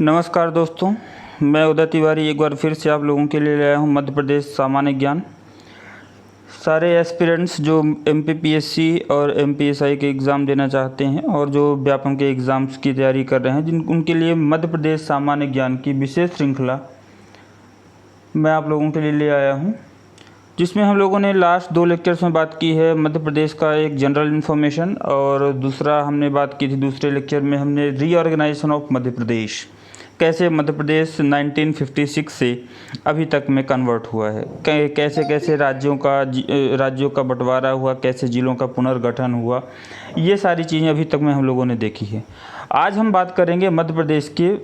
नमस्कार दोस्तों, मैं उदय तिवारी एक बार फिर से आप लोगों के लिए लाया हूँ मध्य प्रदेश सामान्य ज्ञान। सारे एस्पिरेंट्स जो एमपीपीएससी और एमपीएसआई के एग्ज़ाम देना चाहते हैं और जो व्यापम के एग्ज़ाम्स की तैयारी कर रहे हैं उनके लिए मध्य प्रदेश सामान्य ज्ञान की विशेष श्रृंखला मैं आप लोगों के लिए ले आया हूँ, जिसमें हम लोगों ने लास्ट 2 लेक्चर्स में बात की है मध्य प्रदेश का एक जनरल इन्फॉर्मेशन, और दूसरा हमने बात की थी दूसरे लेक्चर में हमने रीऑर्गेनाइजेशन ऑफ मध्य प्रदेश, कैसे मध्य प्रदेश 1956 से अभी तक में कन्वर्ट हुआ है, कैसे कैसे राज्यों का बंटवारा हुआ, कैसे ज़िलों का पुनर्गठन हुआ, ये सारी चीज़ें अभी तक में हम लोगों ने देखी है। आज हम बात करेंगे मध्य प्रदेश के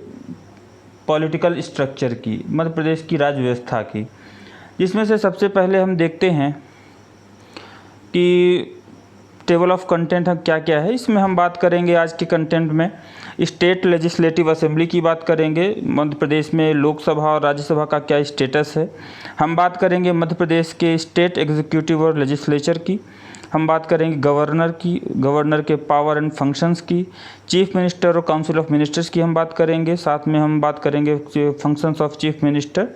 पॉलिटिकल स्ट्रक्चर की, मध्य प्रदेश की राज्य व्यवस्था की, जिसमें से सबसे पहले हम देखते हैं कि टेबल ऑफ कंटेंट क्या क्या है। इसमें हम बात करेंगे आज के कंटेंट में स्टेट लेजिस्लेटिव असेंबली की बात करेंगे, मध्य प्रदेश में लोकसभा और राज्यसभा का क्या स्टेटस है। हम बात करेंगे मध्य प्रदेश के स्टेट एग्जीक्यूटिव और लेजिस्लेचर की। हम बात करेंगे गवर्नर के पावर एंड फंक्शंस की, चीफ मिनिस्टर और काउंसिल ऑफ मिनिस्टर्स की हम बात करेंगे। साथ में हम बात करेंगे फंक्शंस ऑफ चीफ मिनिस्टर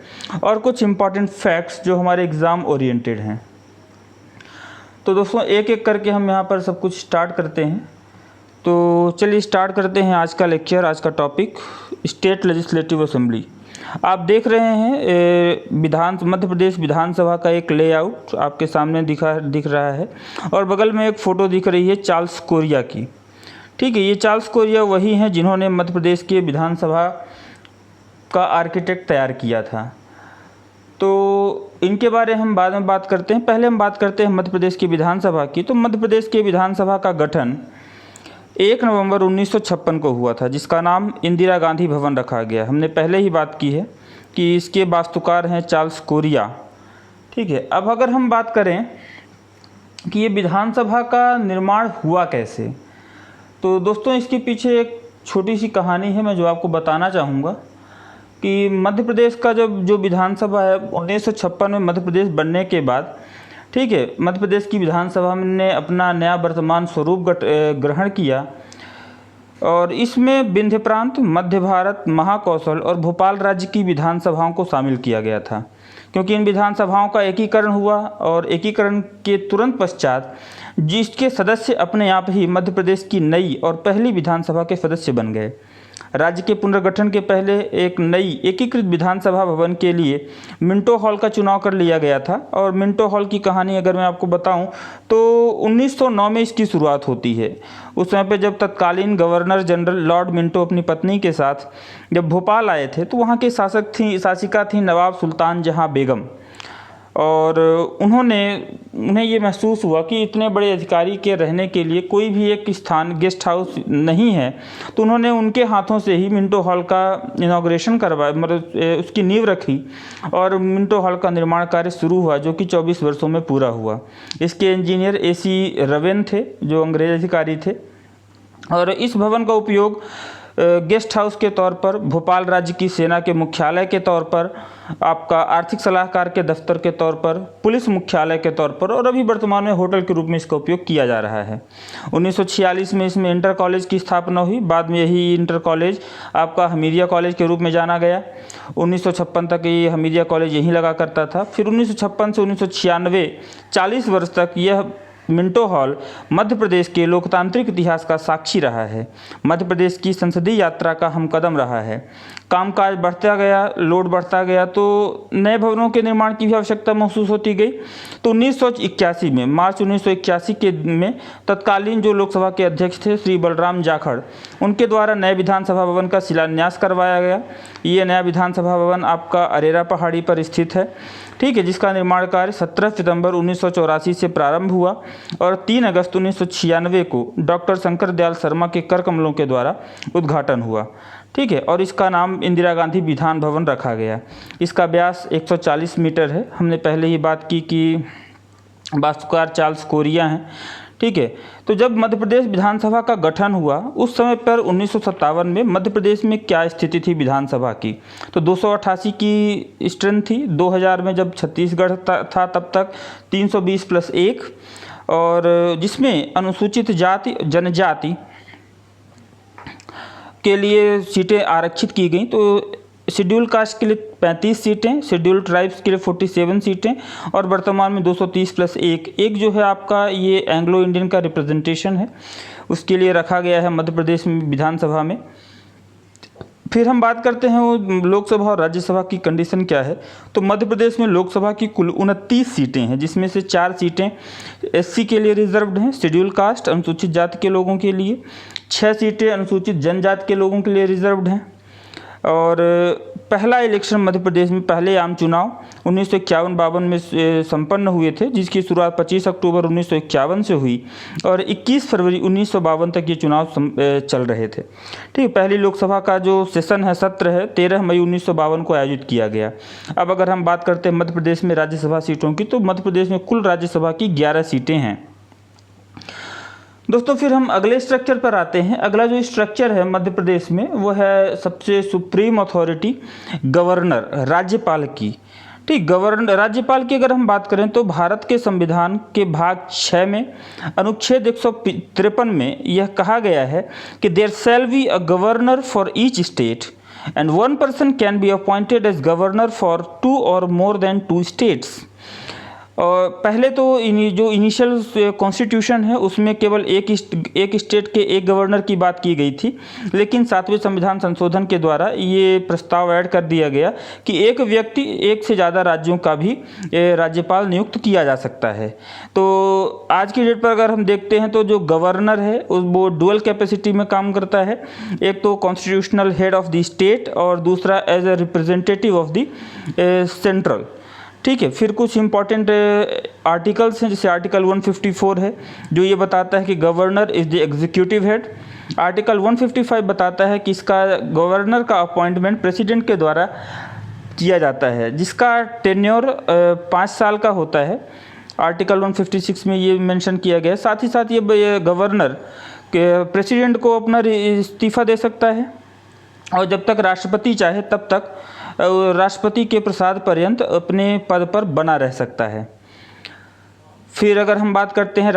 और कुछ इंपॉर्टेंट फैक्ट्स जो हमारे एग्ज़ाम ओरिएंटेड हैं। तो दोस्तों एक एक करके हम यहाँ पर सब कुछ स्टार्ट करते हैं। तो चलिए स्टार्ट करते हैं आज का लेक्चर, आज का टॉपिक स्टेट लेजिस्लेटिव असेंबली। आप देख रहे हैं मध्य प्रदेश विधानसभा का एक लेआउट आपके सामने दिख रहा है, और बगल में एक फ़ोटो दिख रही है चार्ल्स कोरिया की। ठीक है, ये चार्ल्स कोरिया वही हैं जिन्होंने मध्य प्रदेश के विधानसभा का आर्किटेक्ट तैयार किया था। तो इनके बारे में हम बाद में बात करते हैं। पहले हम बात करते हैं मध्य प्रदेश की विधानसभा की। तो मध्य प्रदेश के विधानसभा का गठन 1 नवंबर 1956 को हुआ था, जिसका नाम इंदिरा गांधी भवन रखा गया। हमने पहले ही बात की है कि इसके वास्तुकार हैं चार्ल्स कोरिया। ठीक है, अब अगर हम बात करें कि ये विधानसभा का निर्माण हुआ कैसे, तो दोस्तों इसके पीछे एक छोटी सी कहानी है मैं जो आपको बताना चाहूँगा कि मध्य प्रदेश का जो विधानसभा है 1956 में मध्य प्रदेश बनने के बाद, ठीक है, मध्य प्रदेश की विधानसभा ने अपना नया वर्तमान स्वरूप ग्रहण किया, और इसमें विंध्य प्रांत, मध्य भारत, महाकौशल और भोपाल राज्य की विधानसभाओं को शामिल किया गया था, क्योंकि इन विधानसभाओं का एकीकरण हुआ और एकीकरण के तुरंत पश्चात जिसके सदस्य अपने आप ही मध्य प्रदेश की नई और पहली विधानसभा के सदस्य बन गए। राज्य के पुनर्गठन के पहले एक नई एकीकृत विधानसभा भवन के लिए मिंटो हॉल का चुनाव कर लिया गया था, और मिंटो हॉल की कहानी अगर मैं आपको बताऊं तो 1909 में इसकी शुरुआत होती है। उस समय पे जब तत्कालीन गवर्नर जनरल लॉर्ड मिंटो अपनी पत्नी के साथ जब भोपाल आए थे, तो वहाँ के शासिका थी नवाब सुल्तान जहाँ बेगम, और उन्हें ये महसूस हुआ कि इतने बड़े अधिकारी के रहने के लिए कोई भी एक स्थान गेस्ट हाउस नहीं है, तो उन्होंने उनके हाथों से ही मिंटो हॉल का इनॉग्रेशन करवाया, मतलब उसकी नींव रखी, और मिंटो हॉल का निर्माण कार्य शुरू हुआ जो कि 24 वर्षों में पूरा हुआ। इसके इंजीनियर AC रवेन थे जो अंग्रेज अधिकारी थे, और इस भवन का उपयोग गेस्ट हाउस के तौर पर, भोपाल राज्य की सेना के मुख्यालय के तौर पर, आपका आर्थिक सलाहकार के दफ्तर के तौर पर, पुलिस मुख्यालय के तौर पर, और अभी वर्तमान में होटल के रूप में इसका उपयोग किया जा रहा है। 1946 में इसमें इंटर कॉलेज की स्थापना हुई। बाद में यही इंटर कॉलेज आपका हमीदिया कॉलेज के रूप में जाना गया। 1956 तक ये हमीदिया कॉलेज यहीं लगा करता था। फिर 1956 से 1996 40 वर्ष तक यह मिंटो हॉल मध्य प्रदेश के लोकतांत्रिक इतिहास का साक्षी रहा है। मध्य प्रदेश की संसदीय यात्रा का हम कदम रहा है। कामकाज बढ़ता गया, लोड बढ़ता गया, तो नए भवनों के निर्माण की भी आवश्यकता महसूस होती गई। तो 1981 में, मार्च 1981 में तत्कालीन जो लोकसभा के अध्यक्ष थे श्री बलराम जाखड़, उनके द्वारा नए विधानसभा भवन का शिलान्यास करवाया गया। ये नया विधानसभा भवन आपका अरेरा पहाड़ी पर स्थित है, ठीक है, जिसका निर्माण कार्य 17 सितंबर 1984 से प्रारंभ हुआ और 3 अगस्त 1996 को डॉक्टर शंकर दयाल शर्मा के कर कमलों के द्वारा उद्घाटन हुआ। ठीक है, और इसका नाम इंदिरा गांधी विधान भवन रखा गया। इसका व्यास 140 मीटर है। हमने पहले ही बात की कि वास्तुकार चार्ल्स कोरिया हैं। ठीक है, तो जब मध्य प्रदेश विधानसभा का गठन हुआ उस समय पर 1957 में मध्य प्रदेश में क्या स्थिति थी विधानसभा की, तो 288 की स्ट्रेंथ थी। 2000 में जब छत्तीसगढ़ था तब तक 320+1, और जिसमें अनुसूचित जाति जनजाति के लिए सीटें आरक्षित की गई। तो शेड्यूल कास्ट के लिए 35 सीटें, शेड्यूल ट्राइब्स के लिए 47 सीटें और वर्तमान में 230 प्लस एक जो है आपका ये एंग्लो इंडियन का रिप्रेजेंटेशन है, उसके लिए रखा गया है मध्य प्रदेश में विधानसभा में। फिर हम बात करते हैं वो लोकसभा और राज्यसभा की कंडीशन क्या है। तो मध्य प्रदेश में लोकसभा की कुल 29 सीटें हैं, जिसमें से 4 सीटें एससी के लिए रिजर्व्ड हैं, शेड्यूल कास्ट अनुसूचित जाति के लोगों के लिए, 6 सीटें अनुसूचित जनजाति के लोगों के लिए रिजर्व्ड हैं। और पहला इलेक्शन मध्य प्रदेश में, पहले आम चुनाव 1951-52 में संपन्न हुए थे, जिसकी शुरुआत 25 अक्टूबर 1951 से हुई और 21 फरवरी 1952 तक ये चुनाव चल रहे थे। ठीक है, पहली लोकसभा का जो सेशन है, सत्र है, 13 मई 1952 को आयोजित किया गया। अब अगर हम बात करते हैं मध्य प्रदेश में राज्यसभा सीटों की, तो मध्य प्रदेश में कुल राज्यसभा की 11 सीटें हैं। दोस्तों फिर हम अगले स्ट्रक्चर पर आते हैं। अगला जो स्ट्रक्चर है मध्य प्रदेश में वो है सबसे सुप्रीम अथॉरिटी गवर्नर, राज्यपाल की। ठीक, गवर्नर राज्यपाल की अगर हम बात करें तो भारत के संविधान के भाग 6 में अनुच्छेद 153 में यह कहा गया है कि there shall be a governor for each state and one person can be appointed as governor for 2 और मोर देन 2 स्टेट्स। और पहले तो जो इनिशियल कॉन्स्टिट्यूशन है उसमें केवल एक स्टेट के एक गवर्नर की बात की गई थी, लेकिन 7वें संविधान संशोधन के द्वारा ये प्रस्ताव ऐड कर दिया गया कि एक व्यक्ति एक से ज़्यादा राज्यों का भी राज्यपाल नियुक्त किया जा सकता है। तो आज की डेट पर अगर हम देखते हैं तो जो गवर्नर है वो डुअल कैपेसिटी में काम करता है, एक तो constitutional head of the state और दूसरा as a representative of the central. ठीक है, फिर कुछ इंपॉर्टेंट आर्टिकल्स हैं, जैसे आर्टिकल 154 है जो ये बताता है कि governor is the executive head. Article 155 बताता है कि इसका गवर्नर का अपॉइंटमेंट प्रेसिडेंट के द्वारा किया जाता है, जिसका टेन्योर 5 साल का होता है। आर्टिकल 156 में ये मेंशन किया गया है। साथ ही साथ ये गवर्नर के प्रेसिडेंट को अपना इस्तीफा दे सकता है और जब तक राष्ट्रपति चाहे तब तक राष्ट्रपति के प्रसाद पर्यंत अपने पद पर बना रह सकता है। फिर अगर हम बात करते हैं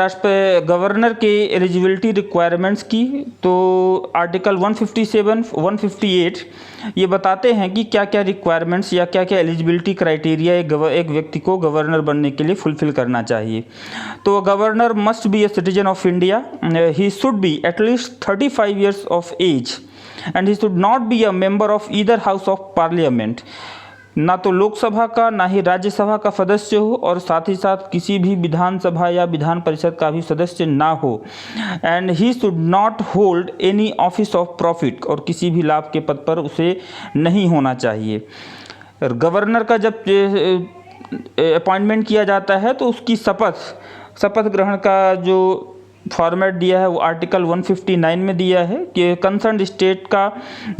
गवर्नर के एलिजिबिलिटी रिक्वायरमेंट्स की, तो आर्टिकल 157, 158 ये बताते हैं कि क्या क्या रिक्वायरमेंट्स या क्या क्या एलिजिबिलिटी क्राइटेरिया एक व्यक्ति को गवर्नर बनने के लिए फुलफिल करना चाहिए। तो governor must be a citizen of India, he should be at least 35 years of age and he should not be a member of either house of parliament, ना तो लोकसभा का ना ही राज्यसभा का सदस्य हो और साथ ही साथ किसी भी विधानसभा या विधान परिषद का भी सदस्य ना हो। And he should not hold any office of profit, और किसी भी लाभ के पद पर उसे नहीं होना चाहिए। गवर्नर का जब अपॉइंटमेंट किया जाता है तो उसकी शपथ ग्रहण का जो फॉर्मेट दिया है वो आर्टिकल 159 में दिया है कि कंसर्न स्टेट का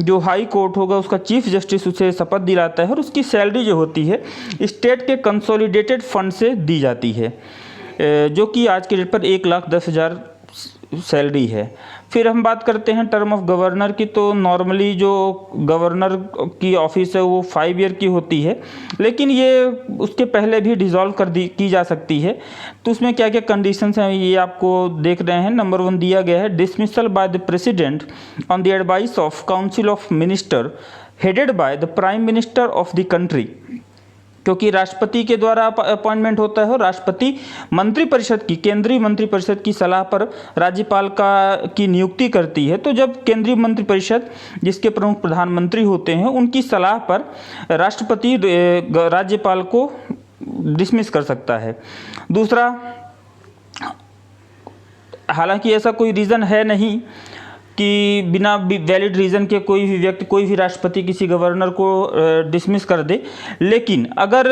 जो हाई कोर्ट होगा उसका चीफ जस्टिस उसे शपथ दिलाता है और उसकी सैलरी जो होती है स्टेट के कंसोलिडेटेड फंड से दी जाती है, जो कि आज के डेट पर 1,10,000 सैलरी है। फिर हम बात करते हैं टर्म ऑफ गवर्नर की, तो नॉर्मली जो गवर्नर की ऑफिस है वो 5 ईयर की होती है, लेकिन ये उसके पहले भी डिसॉल्व की जा सकती है। तो उसमें क्या क्या कंडीशंस हैं ये आपको देख रहे हैं। नंबर 1 दिया गया है, dismissal by the president on the advice of council of minister headed by the prime minister of the country, क्योंकि राष्ट्रपति के द्वारा अपॉइंटमेंट होता है और राष्ट्रपति मंत्रिपरिषद की, केंद्रीय मंत्रिपरिषद की सलाह पर राज्यपाल की नियुक्ति करती है। तो जब केंद्रीय मंत्रिपरिषद जिसके प्रमुख प्रधानमंत्री होते हैं उनकी सलाह पर राष्ट्रपति राज्यपाल को डिसमिस कर सकता है। दूसरा, हालांकि ऐसा कोई रीज़न है नहीं कि बिना वैलिड रीज़न के कोई भी व्यक्ति, कोई भी राष्ट्रपति किसी गवर्नर को डिसमिस कर दे, लेकिन अगर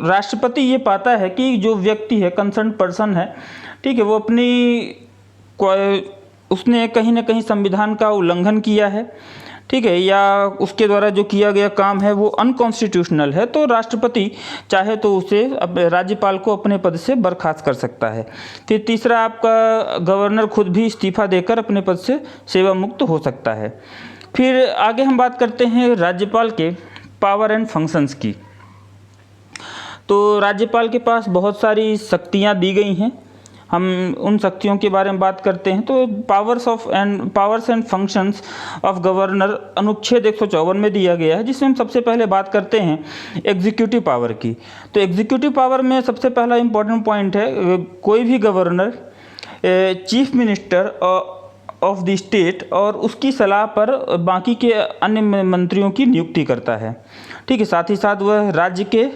राष्ट्रपति ये पाता है कि जो व्यक्ति है, कंसर्न पर्सन है, ठीक है, वो उसने कहीं ना कहीं संविधान का उल्लंघन किया है, ठीक है, या उसके द्वारा जो किया गया काम है वो अनकॉन्स्टिट्यूशनल है, तो राष्ट्रपति चाहे तो उसे राज्यपाल को अपने पद से बर्खास्त कर सकता है। फिर तीसरा, आपका गवर्नर खुद भी इस्तीफा देकर अपने पद से सेवा मुक्त हो सकता है। फिर आगे हम बात करते हैं राज्यपाल के पावर एंड फंक्शंस की। तो राज्यपाल के पास बहुत सारी शक्तियाँ दी गई हैं हम उन शक्तियों के बारे में बात करते हैं तो powers and functions of governor अनुच्छेद 154 में दिया गया है, जिसमें हम सबसे पहले बात करते हैं एग्जीक्यूटिव पावर की। तो एग्जीक्यूटिव पावर में सबसे पहला इंपॉर्टेंट पॉइंट है, कोई भी governor chief minister of the state और उसकी सलाह पर बाकी के अन्य मंत्रियों की नियुक्ति करता है। ठीक है, साथ ही साथ वह राज्य के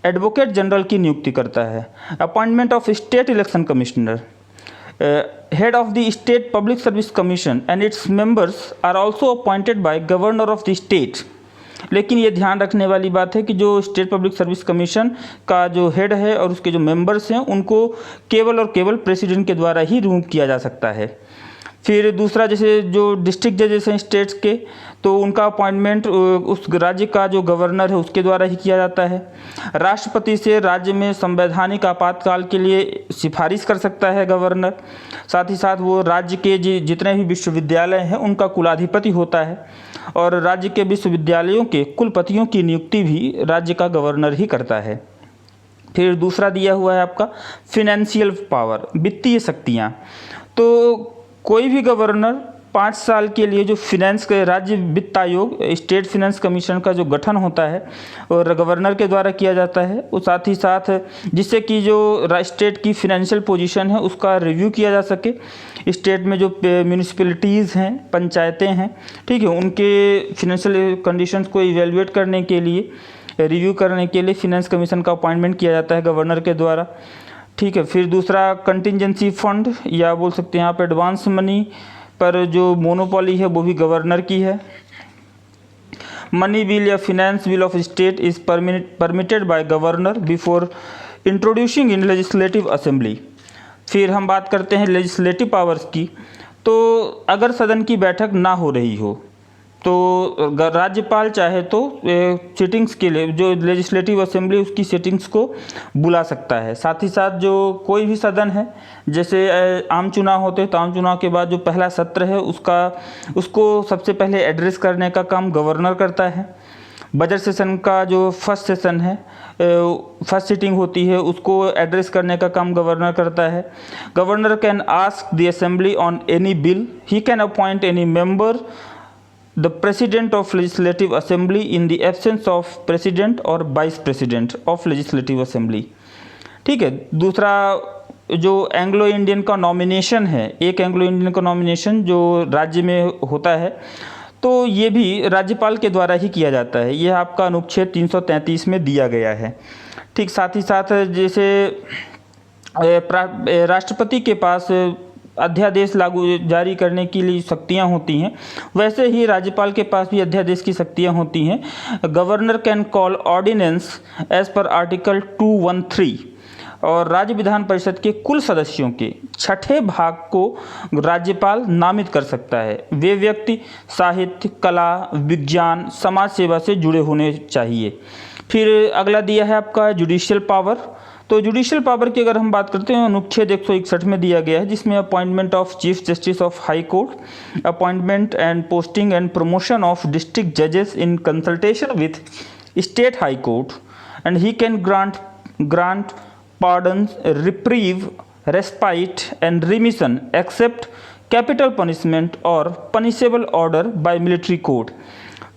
एडवोकेट जनरल की नियुक्ति करता है। Appointment of state election commissioner, head of the state public service commission and its members are also appointed by governor of the state. लेकिन ये ध्यान रखने वाली बात है कि जो स्टेट पब्लिक सर्विस कमीशन का जो हेड है और उसके जो मेंबर्स हैं उनको केवल और केवल प्रेसिडेंट के द्वारा ही रिमूव किया जा सकता है। फिर दूसरा, जैसे जो डिस्ट्रिक्ट जजेस हैं स्टेट्स के, तो उनका अपॉइंटमेंट उस राज्य का जो गवर्नर है उसके द्वारा ही किया जाता है। राष्ट्रपति से राज्य में संवैधानिक आपातकाल के लिए सिफारिश कर सकता है गवर्नर। साथ ही साथ वो राज्य के जितने भी विश्वविद्यालय हैं उनका कुलाधिपति होता है और राज्य के विश्वविद्यालयों के कुलपतियों की नियुक्ति भी राज्य का गवर्नर ही करता है। फिर दूसरा दिया हुआ है आपका फिनेंशियल पावर, वित्तीय शक्तियाँ। तो कोई भी गवर्नर 5 साल के लिए जो फिनेंस के राज्य वित्त आयोग स्टेट फिनेंस कमीशन का जो गठन होता है और गवर्नर के द्वारा किया जाता है, और साथ ही साथ जिससे कि जो स्टेट की फिनेंशियल पोजीशन है उसका रिव्यू किया जा सके। स्टेट में जो म्यूनिसिपैलिटीज़ हैं, पंचायतें हैं, ठीक है, उनके फिनेंशियल कंडीशंस को इवेलुएट करने के लिए, रिव्यू करने के लिए फिनेंस कमीशन का अपॉइंटमेंट किया जाता है गवर्नर के द्वारा। ठीक है, फिर दूसरा कंटिजेंसी फंड या बोल सकते हैं आप एडवांस मनी पर जो मोनोपोली है वो भी गवर्नर की है। मनी बिल या finance bill of state is permitted by governor before introducing in legislative assembly. फिर हम बात करते हैं लेजिस्लेटिव पावर्स की। तो अगर सदन की बैठक ना हो रही हो तो राज्यपाल चाहे तो सिटिंग्स के लिए जो लेजिस्लेटिव असेंबली उसकी सिटिंग्स को बुला सकता है। साथ ही साथ जो कोई भी सदन है, जैसे आम चुनाव होते हैं तो आम चुनाव के बाद जो पहला सत्र है उसको सबसे पहले एड्रेस करने का काम गवर्नर करता है। बजट सेशन का जो फर्स्ट सेशन है, फर्स्ट सिटिंग होती है, उसको एड्रेस करने का काम गवर्नर करता है। Governor can ask the assembly on any bill, he can appoint any member the president of legislative assembly in the absence of president और vice president of legislative assembly. ठीक है, दूसरा जो एंग्लो इंडियन का nomination है, एक Anglo Indian का nomination जो राज्य में होता है तो ये भी राज्यपाल के द्वारा ही किया जाता है। ये आपका अनुच्छेद 333 में दिया गया है। ठीक, साथ ही साथ जैसे राष्ट्रपति के पास अध्यादेश जारी करने के लिए शक्तियां होती हैं, वैसे ही राज्यपाल के पास भी अध्यादेश की शक्तियां होती हैं। Governor can call ordinance as per article 213 और राज्य विधान परिषद के कुल सदस्यों के 6ठे भाग को राज्यपाल नामित कर सकता है। वे व्यक्ति साहित्य, कला, विज्ञान, समाज सेवा से जुड़े होने चाहिए। फिर अगला दिया है आपका जुडिशियल पावर। तो जुडिशियल पावर की अगर हम बात करते हैं अनुच्छेद 161 में दिया गया है, जिसमें appointment of chief justice of high court, appointment and posting and promotion of district जजेस in consultation with state high court and he can grant pardons, reprieve, respite and remission except capital punishment or punishable order by military code।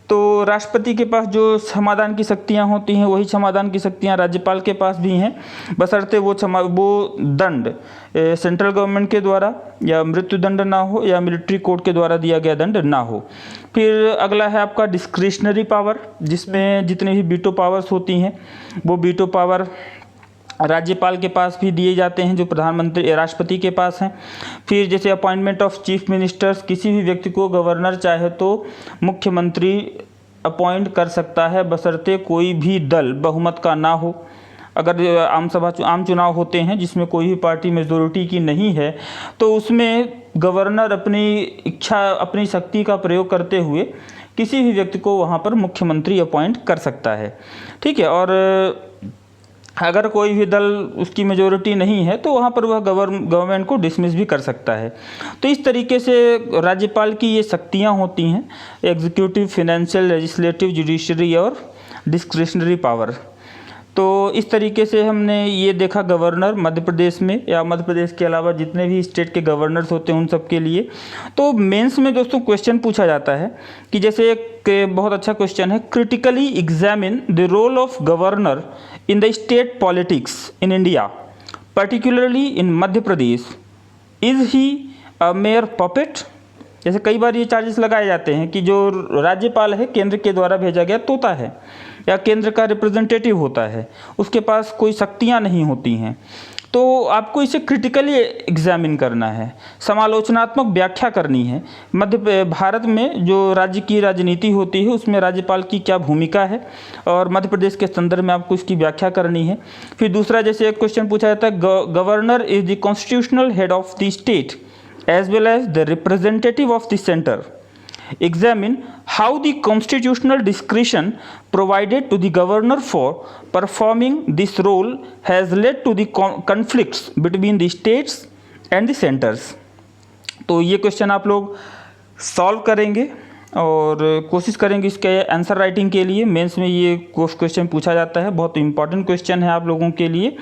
तो राष्ट्रपति के पास जो समाधान की शक्तियां होती हैं वही समाधान की शक्तियां राज्यपाल के पास भी हैं, बशर्ते वो दंड सेंट्रल गवर्नमेंट के द्वारा या मृत्यु दंड ना हो या मिलिट्री कोड के द्वारा दिया गया दंड ना हो। फिर अगला है आपका डिस्क्रिशनरी पावर, जिसमें जितने भी वीटो पावर्स होती हैं वो वीटो पावर राज्यपाल के पास भी दिए जाते हैं जो प्रधानमंत्री राष्ट्रपति के पास हैं। फिर जैसे अपॉइंटमेंट ऑफ चीफ मिनिस्टर्स, किसी भी व्यक्ति को गवर्नर चाहे तो मुख्यमंत्री अपॉइंट कर सकता है बशर्ते कोई भी दल बहुमत का ना हो। अगर आम चुनाव होते हैं जिसमें कोई भी पार्टी मेजोरिटी की नहीं है तो उसमें गवर्नर अपनी इच्छा, अपनी शक्ति का प्रयोग करते हुए किसी भी व्यक्ति को वहाँ पर मुख्यमंत्री अपॉइंट कर सकता है। ठीक है, और अगर कोई भी दल उसकी मेजोरिटी नहीं है तो वहाँ पर वह गवर्नमेंट को डिसमिस भी कर सकता है। तो इस तरीके से राज्यपाल की ये शक्तियाँ होती हैं, एग्जीक्यूटिव, फिनेंशियल, लेजिस्लेटिव, जुडिशरी और डिस्क्रिशनरी पावर। तो इस तरीके से हमने ये देखा गवर्नर मध्य प्रदेश में, या मध्य प्रदेश के अलावा जितने भी स्टेट के गवर्नर्स होते हैं उन सब के लिए। तो मेंस में दोस्तों क्वेश्चन पूछा जाता है कि जैसे एक बहुत अच्छा क्वेश्चन है, critically examine the role of governor in the state politics in India, particularly in Madhya Pradesh, is he a mere puppet. जैसे कई बार ये चार्जेस लगाए जाते हैं कि जो राज्यपाल है केंद्र के द्वारा भेजा गया तोता है, या केंद्र का रिप्रेजेंटेटिव होता है, उसके पास कोई शक्तियाँ नहीं होती हैं। तो आपको इसे क्रिटिकली एग्जामिन करना है, समालोचनात्मक व्याख्या करनी है। मध्य भारत में जो राज्य की राजनीति होती है उसमें राज्यपाल की क्या भूमिका है, और मध्य प्रदेश के संदर्भ में आपको इसकी व्याख्या करनी है। फिर दूसरा, जैसे एक क्वेश्चन पूछा जाता है, governor is the constitutional head of the state as well as the representative of the center. Examine how the constitutional discretion provided to the governor for performing this role has led to the conflicts between the states and the centers. तो ये question आप लोग solve करेंगे और कोशिश करेंगे इसके answer writing के लिए। मेंस में ये क्वेश्चन पूछा जाता है, बहुत इंपॉर्टेंट क्वेश्चन है आप लोगों के लिए।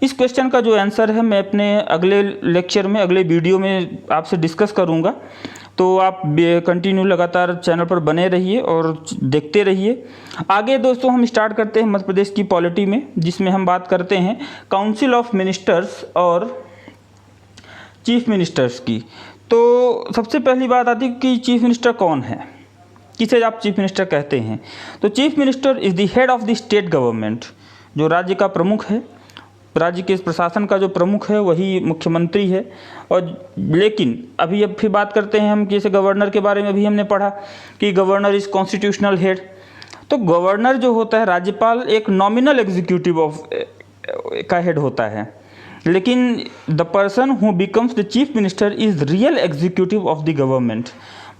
इस क्वेश्चन का जो आंसर है मैं अपने अगले लेक्चर में, अगले वीडियो में आपसे डिस्कस करूँगा। तो आप कंटिन्यू लगातार चैनल पर बने रहिए और देखते रहिए। आगे दोस्तों हम स्टार्ट करते हैं मध्य प्रदेश की पॉलिटी में, जिसमें हम बात करते हैं काउंसिल ऑफ मिनिस्टर्स और चीफ मिनिस्टर्स की। तो सबसे पहली बात आती है कि चीफ मिनिस्टर कौन है, किसे आप चीफ मिनिस्टर कहते हैं। तो chief minister is the head of the state government, जो राज्य का प्रमुख है, राज्य के प्रशासन का जो प्रमुख है वही मुख्यमंत्री है। और लेकिन अभी अब फिर बात करते हैं हम, जैसे गवर्नर के बारे में अभी हमने पढ़ा कि गवर्नर इज़ कॉन्स्टिट्यूशनल हेड। तो गवर्नर जो होता है, राज्यपाल एक नॉमिनल एग्जीक्यूटिव ऑफ का हेड होता है, लेकिन the person who becomes the chief minister is real executive of the government.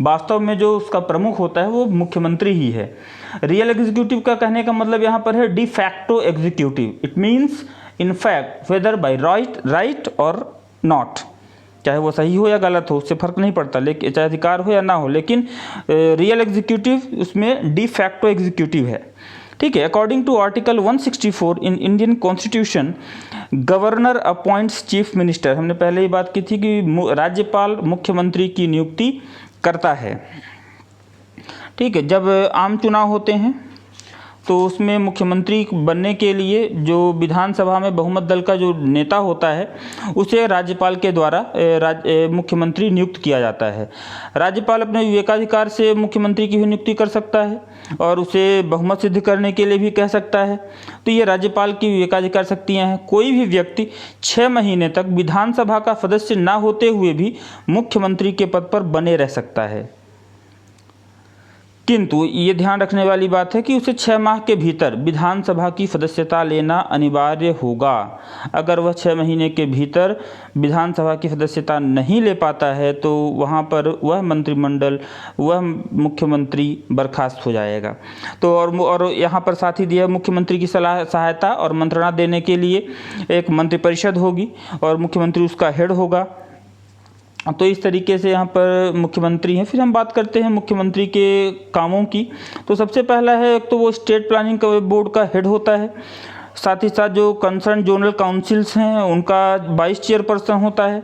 वास्तव में जो उसका प्रमुख होता है वो मुख्यमंत्री ही है। रियल एग्जीक्यूटिव का कहने का मतलब यहाँ पर है D facto executive. It means in fact whether by right और नॉट, चाहे वो सही हो या गलत हो उससे फर्क नहीं पड़ता, लेकिन चाहे अधिकार हो या ना हो, लेकिन रियल एग्जीक्यूटिव उसमें डी फैक्टो एग्जीक्यूटिव है। ठीक है। According to article 164 in Indian constitution, governor appoints chief minister. हमने पहले ही बात की थी कि राज्यपाल मुख्यमंत्री की नियुक्ति करता है। ठीक है। जब आम चुनाव होते हैं तो उसमें मुख्यमंत्री बनने के लिए जो विधानसभा में बहुमत दल का जो नेता होता है उसे राज्यपाल के द्वारा मुख्यमंत्री नियुक्त किया जाता है। राज्यपाल अपने विवेकाधिकार से मुख्यमंत्री की भी नियुक्ति कर सकता है और उसे बहुमत सिद्ध करने के लिए भी कह सकता है। तो ये राज्यपाल की विवेकाधिकार शक्तियाँ हैं। कोई भी व्यक्ति 6 महीने तक विधानसभा का सदस्य ना होते हुए भी मुख्यमंत्री के पद पर बने रह सकता है, किंतु ये ध्यान रखने वाली बात है कि उसे 6 माह के भीतर विधानसभा की सदस्यता लेना अनिवार्य होगा। अगर वह 6 महीने के भीतर विधानसभा की सदस्यता नहीं ले पाता है तो वहाँ पर वह मंत्रिमंडल, वह मुख्यमंत्री बर्खास्त हो जाएगा। तो और यहाँ पर साथ ही दिया, मुख्यमंत्री की सहायता और मंत्रणा देने के लिए एक मंत्रिपरिषद होगी और मुख्यमंत्री उसका हेड होगा। तो इस तरीके से यहाँ पर मुख्यमंत्री हैं। फिर हम बात करते हैं मुख्यमंत्री के कामों की। तो सबसे पहला है, एक तो वो स्टेट प्लानिंग बोर्ड का हेड होता है। साथ ही साथ जो कंसर्न जोनल काउंसिल्स हैं उनका वाइस चेयरपर्सन होता है,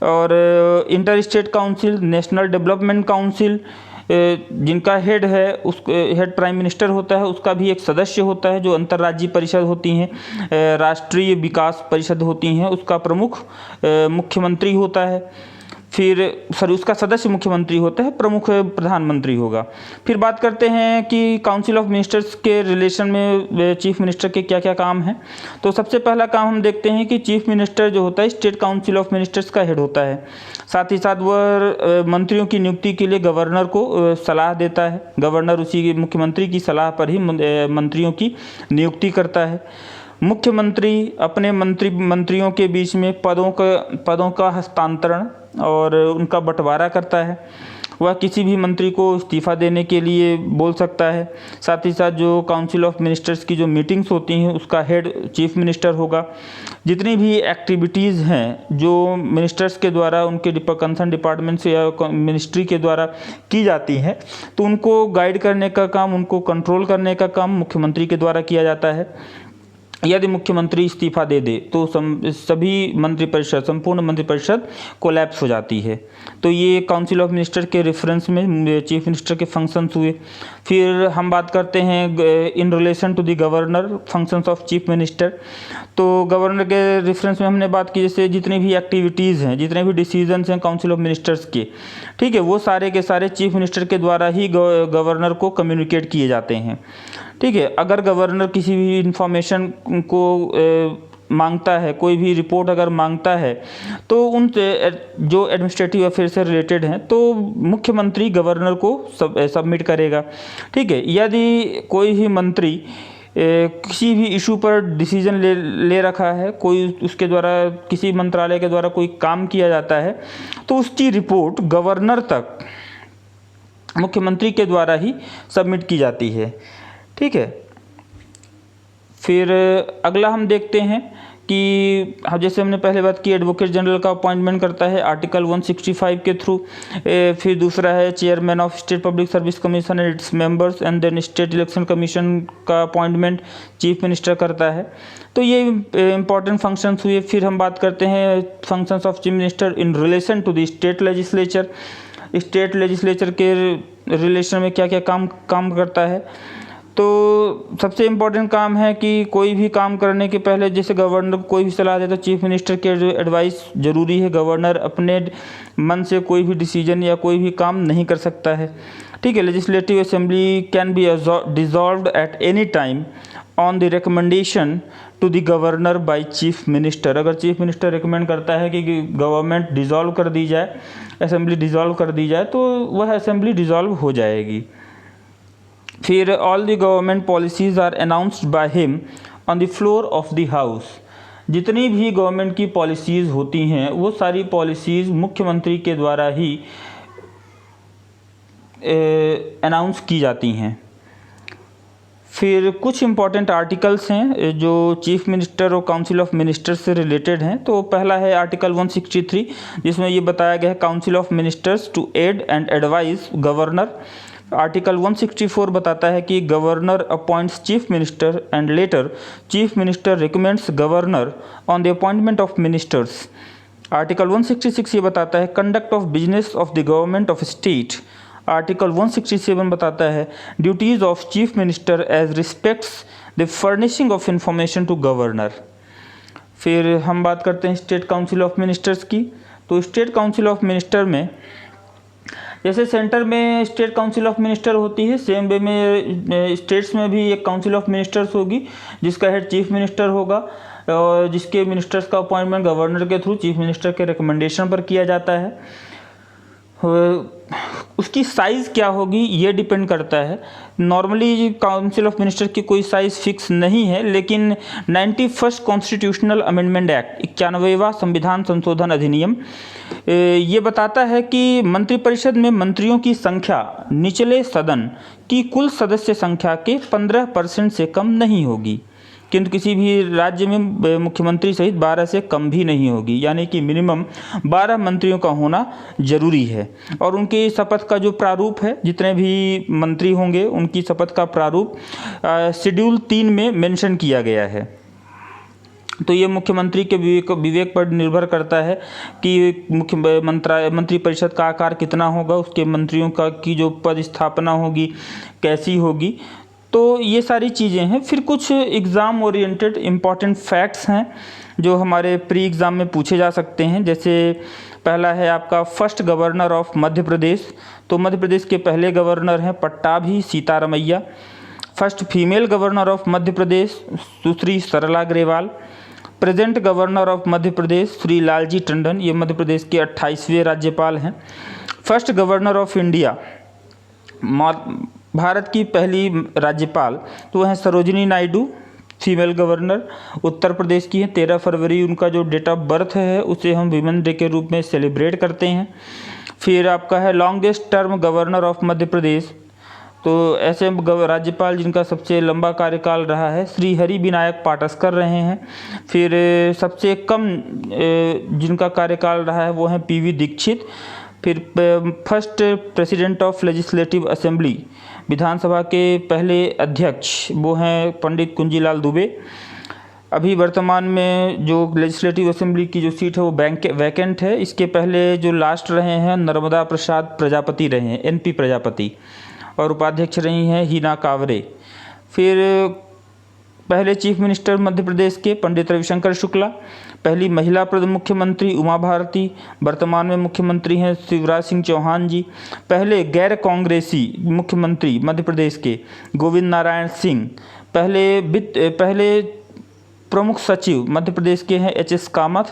और inter state council, national development council जिनका हेड है उस हेड प्राइम मिनिस्टर होता है, उसका भी एक सदस्य होता है। जो अंतर्राज्यीय परिषद होती हैं, राष्ट्रीय विकास परिषद होती हैं, उसका प्रमुख मुख्यमंत्री होता है। फिर उसका सदस्य मुख्यमंत्री होता है, प्रमुख प्रधानमंत्री होगा। फिर बात करते हैं कि काउंसिल ऑफ मिनिस्टर्स के रिलेशन में चीफ मिनिस्टर के क्या क्या काम हैं। तो सबसे पहला काम हम देखते हैं कि चीफ मिनिस्टर जो होता है स्टेट काउंसिल ऑफ मिनिस्टर्स का हेड होता है। साथ ही साथ वह मंत्रियों की नियुक्ति के लिए गवर्नर को सलाह देता है। गवर्नर उसी मुख्यमंत्री की सलाह पर ही मंत्रियों की नियुक्ति करता है। मुख्यमंत्री अपने मंत्रियों के बीच में पदों का हस्तांतरण और उनका बंटवारा करता है। वह किसी भी मंत्री को इस्तीफा देने के लिए बोल सकता है। साथ ही साथ जो काउंसिल ऑफ मिनिस्टर्स की जो मीटिंग्स होती हैं उसका हेड चीफ मिनिस्टर होगा। जितनी भी एक्टिविटीज़ हैं जो मिनिस्टर्स के द्वारा उनके कंसर्न डिपार्टमेंट से या मिनिस्ट्री के द्वारा की जाती हैं, तो उनको गाइड करने का काम, उनको कंट्रोल करने का काम मुख्यमंत्री के द्वारा किया जाता है। यदि मुख्यमंत्री इस्तीफा दे दे तो सभी मंत्रिपरिषद, संपूर्ण मंत्रिपरिषद कोलैप्स हो जाती है। तो ये काउंसिल ऑफ मिनिस्टर के रेफरेंस में चीफ मिनिस्टर के फंक्शंस हुए। फिर हम बात करते हैं in relation to the governor functions of chief minister. तो गवर्नर के रेफरेंस में हमने बात की, जैसे जितनी भी एक्टिविटीज़ हैं, जितने भी डिसीजंस हैं काउंसिल ऑफ मिनिस्टर्स के, ठीक है, वो सारे के सारे चीफ मिनिस्टर के द्वारा ही गवर्नर को कम्युनिकेट किए जाते हैं। ठीक है, अगर गवर्नर किसी भी इंफॉर्मेशन को मांगता है, कोई भी रिपोर्ट अगर मांगता है, तो उन जो एडमिनिस्ट्रेटिव अफेयर से रिलेटेड हैं तो मुख्यमंत्री गवर्नर को सबमिट करेगा। ठीक है, यदि कोई भी मंत्री किसी भी इशू पर डिसीजन ले रखा है, कोई उसके द्वारा किसी मंत्रालय के द्वारा कोई काम किया जाता है, तो उसकी रिपोर्ट गवर्नर तक मुख्यमंत्री के द्वारा ही सबमिट की जाती है। ठीक है, फिर अगला हम देखते हैं कि जैसे हमने पहले बात की, एडवोकेट जनरल का अपॉइंटमेंट करता है आर्टिकल 165 के थ्रू। फिर दूसरा है chairman of state public service commission and its members and then state election commission का अपॉइंटमेंट चीफ मिनिस्टर करता है। तो ये इंपॉर्टेंट फंक्शंस हुए। फिर हम बात करते हैं functions of chief minister in relation to the state legislature. State legislature के रिलेशन में क्या क्या काम करता है। तो सबसे इम्पोर्टेंट काम है कि कोई भी काम करने के पहले, जैसे गवर्नर कोई भी सलाह दे तो चीफ मिनिस्टर के एडवाइस ज़रूरी है। गवर्नर अपने मन से कोई भी डिसीजन या कोई भी काम नहीं कर सकता है। ठीक है, legislative assembly can be dissolved at any time on the recommendation to the governor by chief minister. अगर चीफ मिनिस्टर रिकमेंड करता है कि गवर्नमेंट डिसॉल्व कर दी जाए, असेंबली डिसॉल्व कर दी जाए, तो वह असेंबली डिसॉल्व हो जाएगी। फिर all the government policies are announced by him on the floor of the house. जितनी भी गवर्नमेंट की पॉलिसीज़ होती हैं वो सारी पॉलिसीज़ मुख्यमंत्री के द्वारा ही अनाउंस की जाती हैं। फिर कुछ इम्पॉर्टेंट आर्टिकल्स हैं जो चीफ मिनिस्टर और काउंसिल ऑफ मिनिस्टर्स से रिलेटेड हैं। तो पहला है आर्टिकल 163, जिसमें ये बताया गया है council of ministers to aid and advice governor. Article 164 बताता है कि governor appoints chief minister and later chief minister recommends governor on the appointment of ministers. Article 166 ये बताता है conduct of business of the government of state. Article 167 बताता है duties of chief minister as respects the furnishing of information to governor. फिर हम बात करते हैं स्टेट काउंसिल ऑफ मिनिस्टर्स की। तो स्टेट काउंसिल ऑफ मिनिस्टर में, जैसे सेंटर में स्टेट काउंसिल ऑफ मिनिस्टर होती है, सेम वे में स्टेट्स में भी एक काउंसिल ऑफ मिनिस्टर्स होगी जिसका हेड चीफ मिनिस्टर होगा और जिसके मिनिस्टर्स का अपॉइंटमेंट गवर्नर के थ्रू चीफ मिनिस्टर के रिकमेंडेशन पर किया जाता है। उसकी साइज़ क्या होगी ये डिपेंड करता है। नॉर्मली काउंसिल ऑफ मिनिस्टर की कोई साइज़ फिक्स नहीं है, लेकिन 91 कॉन्स्टिट्यूशनल अमेंडमेंट एक्ट 91वां संविधान संशोधन अधिनियम ये बताता है कि मंत्रिपरिषद में मंत्रियों की संख्या निचले सदन की कुल सदस्य संख्या के 15% से कम नहीं होगी, किंतु किसी भी राज्य में मुख्यमंत्री सहित 12 से कम भी नहीं होगी, यानी कि मिनिमम 12 मंत्रियों का होना जरूरी है। और उनकी शपथ का जो प्रारूप है, जितने भी मंत्री होंगे उनकी शपथ का प्रारूप शेड्यूल 3 में मेंशन किया गया है। तो ये मुख्यमंत्री के विवेक पर निर्भर करता है कि मंत्रिपरिषद का आकार कितना होगा, उसके मंत्रियों की जो पद स्थापना होगी कैसी होगी। तो ये सारी चीज़ें हैं। फिर कुछ एग्ज़ाम ओरिएंटेड इम्पॉर्टेंट फैक्ट्स हैं जो हमारे प्री एग्ज़ाम में पूछे जा सकते हैं। जैसे पहला है आपका first governor of Madhya Pradesh. तो मध्य प्रदेश के पहले गवर्नर हैं Pattabhi Sitaramayya. First female governor of Madhya Pradesh Sushri Sarla Grewal. Present governor of Madhya Pradesh Shri Lalji Tandon, ये मध्य प्रदेश के 28वें राज्यपाल हैं। First governor of India, Bharat की पहली राज्यपाल तो वह हैं सरोजिनी नायडू, फीमेल गवर्नर, उत्तर प्रदेश की हैं। 13 फरवरी उनका जो डेट ऑफ बर्थ है उसे हम विमेन डे के रूप में सेलिब्रेट करते हैं। फिर आपका है longest term governor of Madhya Pradesh. तो ऐसे राज्यपाल जिनका सबसे लंबा कार्यकाल रहा है श्री हरि विनायक पाटस्कर रहे हैं। फिर सबसे कम जिनका कार्यकाल रहा है वो हैं पीवी दीक्षित। फिर first president of legislative assembly, विधानसभा के पहले अध्यक्ष वो हैं पंडित कुंजीलाल दुबे। अभी वर्तमान में जो लेजिस्लेटिव असेंबली की जो सीट है वो वैकेंट है। इसके पहले जो लास्ट रहे हैं नर्मदा प्रसाद प्रजापति रहे हैं, NP प्रजापति, और उपाध्यक्ष रही हैं हीना कावरे। फिर पहले चीफ मिनिस्टर मध्य प्रदेश के पंडित रविशंकर शुक्ला, पहली महिला प्रधान मुख्यमंत्री उमा भारती, वर्तमान में मुख्यमंत्री हैं शिवराज सिंह चौहान जी। पहले गैर कांग्रेसी मुख्यमंत्री मध्य प्रदेश के गोविंद नारायण सिंह। पहले प्रमुख सचिव मध्य प्रदेश के हैं HS कामत।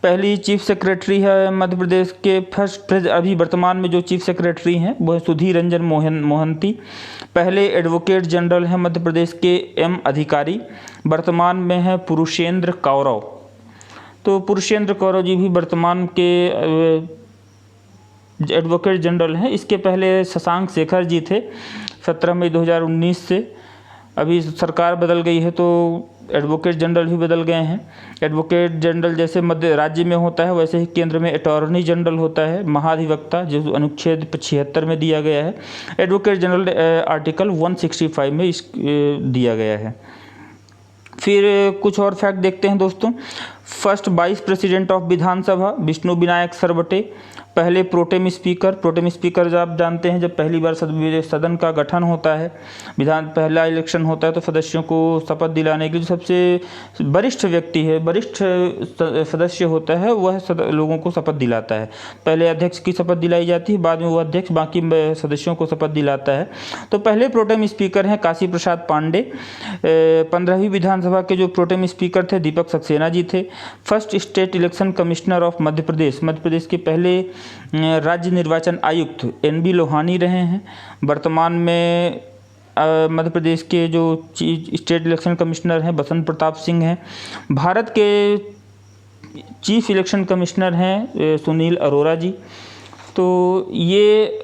पहली चीफ सेक्रेटरी है मध्य प्रदेश के अभी वर्तमान में जो चीफ सेक्रेटरी हैं वो है सुधीर रंजन मोहंती। पहले एडवोकेट जनरल हैं मध्य प्रदेश के M अधिकारी, वर्तमान में है पुरुषेंद्र कौरव। तो पुरुषेंद्र कौरव जी भी वर्तमान के एडवोकेट जनरल हैं। इसके पहले शशांक शेखर जी थे 17 मई 2019 से। अभी सरकार बदल गई है तो एडवोकेट जनरल भी बदल गए हैं। एडवोकेट जनरल जैसे मध्य राज्य में होता है वैसे ही केंद्र में अटॉर्नी जनरल होता है, महाधिवक्ता, जो अनुच्छेद 76 में दिया गया है। एडवोकेट जनरल आर्टिकल 165 में दिया गया है। फिर कुछ और फैक्ट देखते हैं दोस्तों। फर्स्ट वाइस प्रेसिडेंट ऑफ विधानसभा विष्णु विनायक सरवटे। पहले प्रोटेम स्पीकर जब आप जानते हैं जब पहली बार सदन का गठन होता है, पहला इलेक्शन होता है तो सदस्यों को शपथ दिलाने के लिए सबसे वरिष्ठ व्यक्ति है, वरिष्ठ सदस्य होता है, वह लोगों को शपथ दिलाता है। पहले अध्यक्ष की शपथ दिलाई जाती है, बाद में वो अध्यक्ष बाकी सदस्यों को शपथ दिलाता है। तो पहले प्रोटेम स्पीकर हैं काशी प्रसाद पांडे। 15वीं विधानसभा के जो प्रोटेम स्पीकर थे दीपक सक्सेना जी थे। First state election commissioner of Madhya Pradesh के पहले राज्य निर्वाचन आयुक्त NB लोहानी रहे हैं। वर्तमान में मध्य प्रदेश के जो स्टेट इलेक्शन कमिश्नर हैं बसंत प्रताप सिंह हैं। भारत के चीफ इलेक्शन कमिश्नर हैं सुनील अरोरा जी। तो ये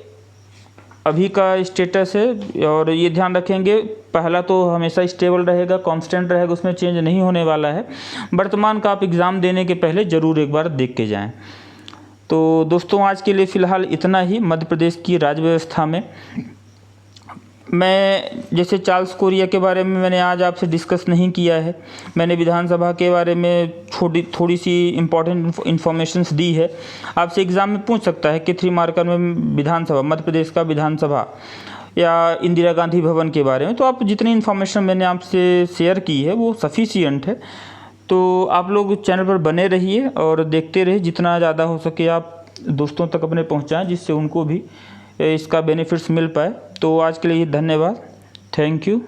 अभी का स्टेटस है और ये ध्यान रखेंगे, पहला तो हमेशा स्टेबल रहेगा, कांस्टेंट रहेगा, उसमें चेंज नहीं होने वाला है। वर्तमान का आप एग्ज़ाम देने के पहले ज़रूर एक बार देख के जाएं। तो दोस्तों आज के लिए फ़िलहाल इतना ही मध्य प्रदेश की राज्य व्यवस्था में। मैं जैसे चार्ल्स कोरिया के बारे में मैंने आज आपसे डिस्कस नहीं किया है, मैंने विधानसभा के बारे में थोड़ी सी इम्पोर्टेंट इन्फॉर्मेशंस दी है। आपसे एग्ज़ाम में पूछ सकता है कि 3 मार्कर में विधानसभा, मध्य प्रदेश का विधानसभा या इंदिरा गांधी भवन के बारे में, तो आप जितनी इन्फॉर्मेशन मैंने आपसे शेयर की है वो सफिशिएंट है। तो आप लोग चैनल पर बने रहिए और देखते रहिए, जितना ज़्यादा हो सके आप दोस्तों तक अपने पहुँचाएँ जिससे उनको भी इसका बेनिफिट्स मिल पाए। तो आज के लिए धन्यवाद, थैंक यू।